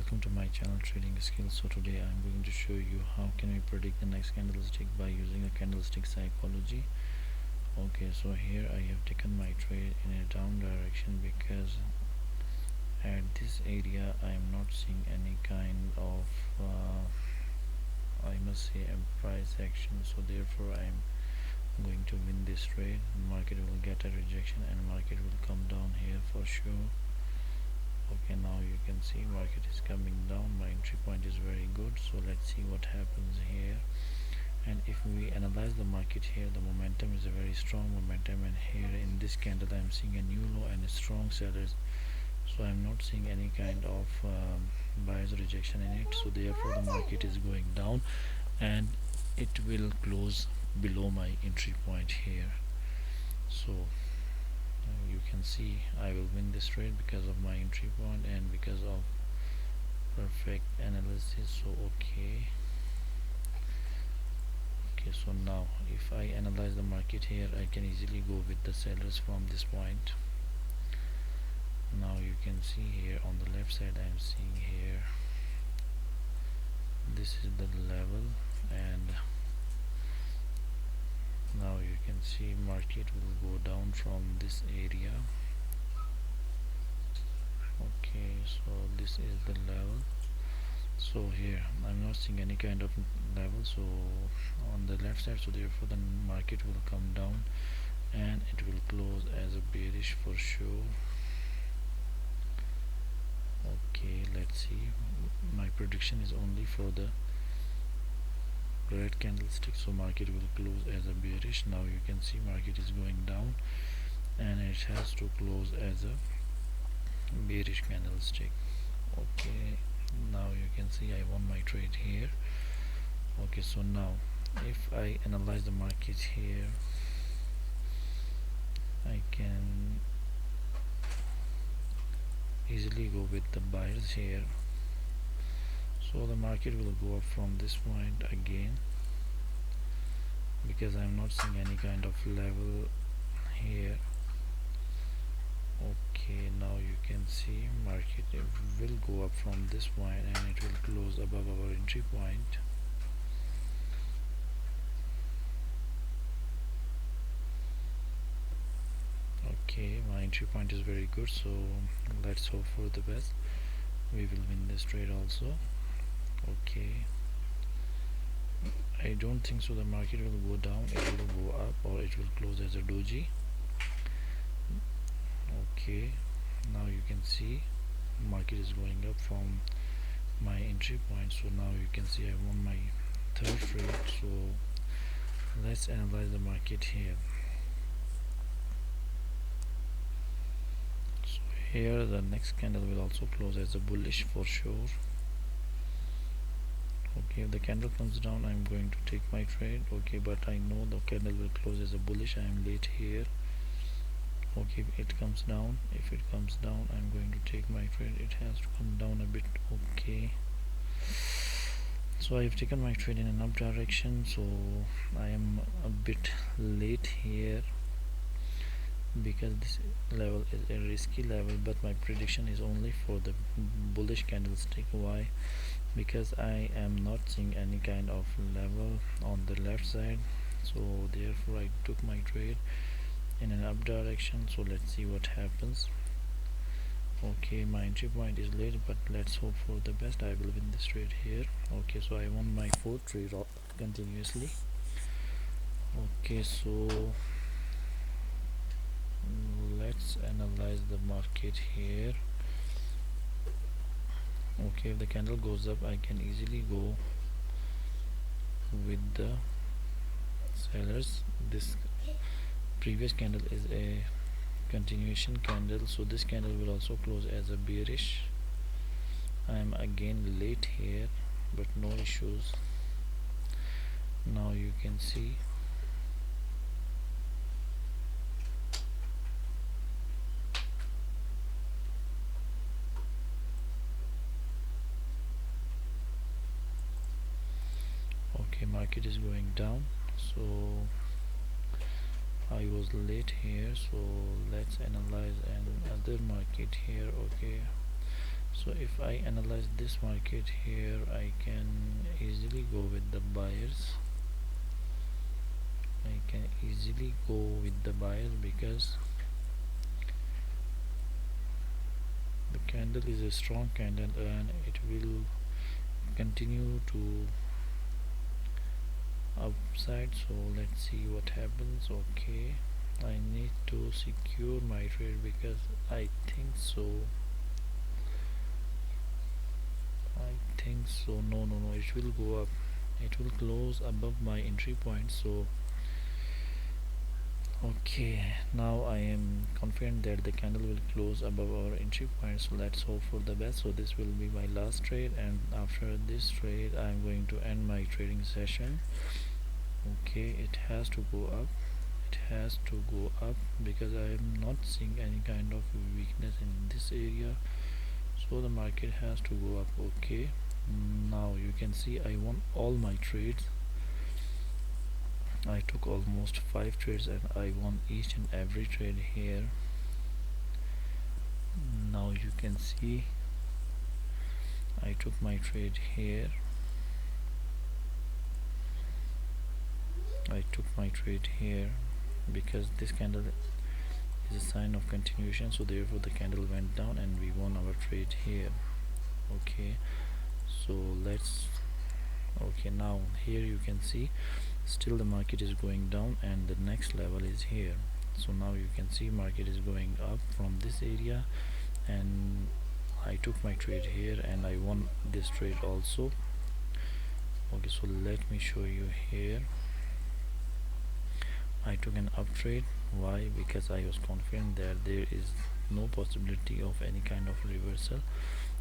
welcome to my channel Trading Skills. So today I'm going to show you how can we predict the next candlestick by using a candlestick psychology. Okay, so here I have taken my trade in a down direction because at this area I am not seeing any kind of I must say a price action, so therefore I am going to win this trade. Market will get a rejection and market will come down here for sure. Okay, now you can see market is coming down. My entry point is very good, so let's see what happens here. And if we analyze the market here, the momentum is a very strong momentum, and here in this candle I'm seeing a new low and a strong sellers, so I'm not seeing any kind of buyers rejection in it, so therefore the market is going down and it will close below my entry point here. So you can see I will win this trade because of my entry point and because of perfect analysis. So okay, so now if I analyze the market here, I can easily go with the sellers from this point. Now you can see here on the left side I'm seeing here this is the level, and now you can see market will go down from this area. Okay, so this is the level, so here I'm not seeing any kind of level, so on the left side, so therefore the market will come down and it will close as a bearish for sure. Okay, let's see, my prediction is only for the red candlestick, so market will close as a bearish. Now you can see market is going down and it has to close as a bearish candlestick. Okay, now you can see I won my trade here. Okay, so now if I analyze the market here, I can easily go with the buyers here, so the market will go up from this point again because I'm not seeing any kind of level here. Okay, now you can see market will go up from this point and it will close above our entry point. Okay, my entry point is very good, so let's hope for the best. We will win this trade also. Okay, I don't think so the market will go down, it will go up or it will close as a doji. Okay, now you can see market is going up from my entry point, so now you can see I won my third trade. So let's analyze the market here. So here the next candle will also close as a bullish for sure. Okay, if the candle comes down I'm going to take my trade. Okay, but I know the candle will close as a bullish, I am late here. Okay, it comes down, if it comes down I'm going to take my trade. It has to come down a bit. Okay, so I've taken my trade in an up direction, so I am a bit late here because this level is a risky level, but my prediction is only for the bullish candlestick. Why? Because I am not seeing any kind of level on the left side, so therefore I took my trade in an up direction. So let's see what happens. Okay, my entry point is late, but let's hope for the best. I will win this trade here. Okay, so I won my fourth trade continuously. Okay, so let's analyze the market here. Okay, if the candle goes up I can easily go with the sellers. This previous candle is a continuation candle, so this candle will also close as a bearish. I am again late here, but no issues. Now you can see okay, market is going down, so I was late here. So let's analyze another market here. Okay, So if I analyze this market here, I can easily go with the buyers. I can easily go with the buyers because the candle is a strong candle and it will continue to upside. So let's see what happens. Okay, I need to secure my trade because I think so. No, it will go up. It will close above my entry point. So okay, now I am confident that the candle will close above our entry point, so let's hope for the best. So this will be my last trade, and after this trade I am going to end my trading session. Okay, it has to go up. It has to go up because I am not seeing any kind of weakness in this area, so the market has to go up. Okay, now you can see I won all my trades. I took almost 5 trades and I won each and every trade here. Now you can see I took my trade here. I took my trade here because this candle is a sign of continuation, so therefore the candle went down and we won our trade here. Okay, so let's okay, now here you can see still the market is going down and the next level is here. So now you can see market is going up from this area, and I took my trade here and I won this trade also. Okay, so let me show you here. I took an up trade. Why? Because I was confident that there is no possibility of any kind of reversal,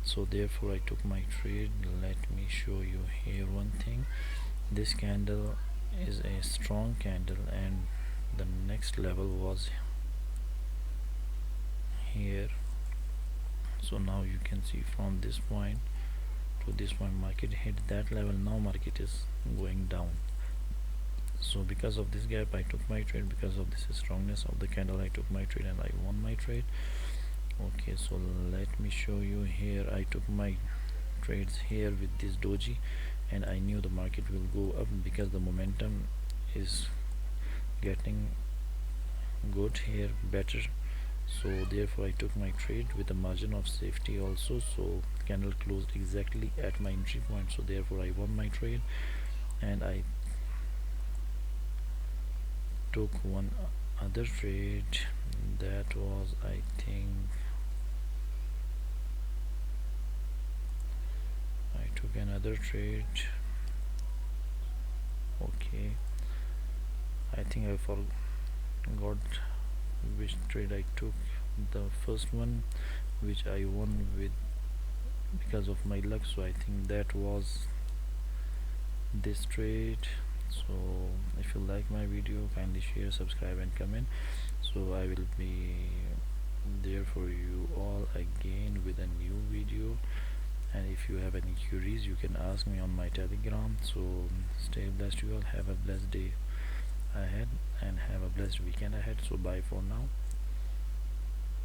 so therefore I took my trade. Let me show you here one thing. This candle is a strong candle and the next level was here. So now you can see from this point to this point market hit that level. Now market is going down. So because of this gap I took my trade, because of this strongness of the candle I took my trade and I won my trade. Okay, so let me show you here. I took my trades here with this doji and I knew the market will go up because the momentum is getting good here, better. So therefore I took my trade with a margin of safety also. So candle closed exactly at my entry point, so therefore I won my trade. And I took one other trade, that was I think I took another trade. Okay, I think I forgot which trade I took. The first one which I won with because of my luck, so I think that was this trade. So if you like my video, kindly share, subscribe and comment, so I will be there for you all again with a new video. And if you have any queries you can ask me on my telegram. So stay blessed, you all have a blessed day ahead and have a blessed weekend ahead. So bye for now.